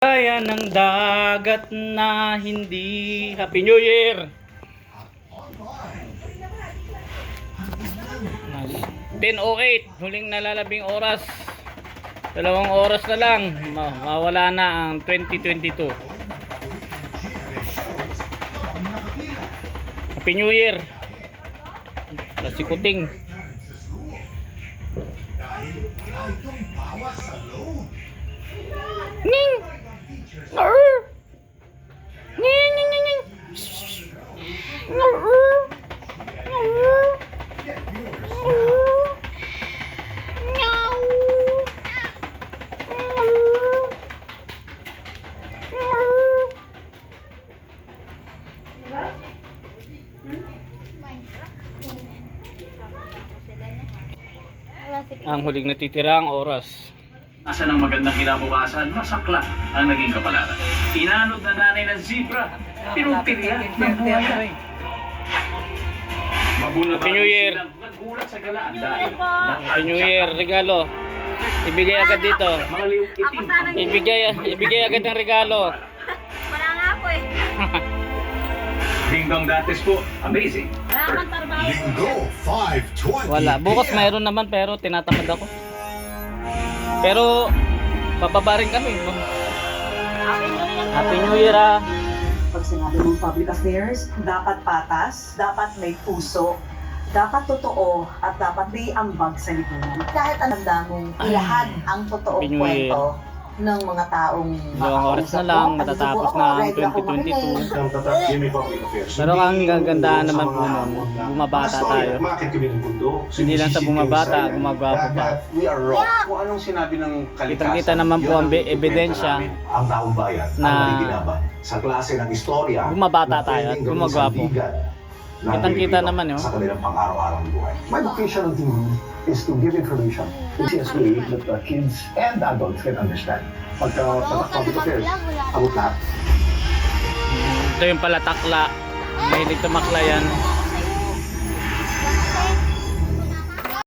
Kaya ng dagat na hindi. Happy New Year! 10:08, huling nalalabing oras. 2 oras na lang, mawala na ang 2022. Happy New Year! Si Kuting. Ning! Ning ning ning ning. Ang huling natitirang oras. Asa ng magandang kinabukasan, masakla ang naging kapalaran. Inanod na nanay ng zebra, pinutiriya ng buhay. Happy New Year! Nagulat sa galaan dahil Happy New Year, regalo. Ibigay agad dito. maliw itim. Ibigay agad ng regalo. Wala nga po eh. Dingdong dates po, amazing. Wala kang trabaho. Linggo, 5:20 Wala. Bukas PM. mayroon naman pero tinatamad ako. Pero bababa rin kami. Happy New Year ah. Pag sinabi mong public affairs, dapat patas, dapat may puso, dapat totoo, at dapat may ambag sa lipunan. Kahit anong mong ilahad ang totoong Happy New Year. kwento ng mga taong Dalawang oras na lang, matatapos na ang 2022. Pero ang gagandahan naman po nun, bumabata tayo. Hindi lang sa bumabata, gumagwapo pa. We are wrong. Kung anong sinabi ng kalikasan. Kitang-kita naman po ang ebidensya Ang taong bayan na ang nakikinabang sa klase ng istorya bumabata na tayo at pwedeng gawing gumagwapo. sandigan ng Kitang-kita Pilipino naman, oh. sa kanilang pang-araw-araw buhay. My vocation on TV is to give information in a way that kids and adults can understand. Pagka public affairs, abot lahat. Ito yung pala takla. Mahilig tumakla yan.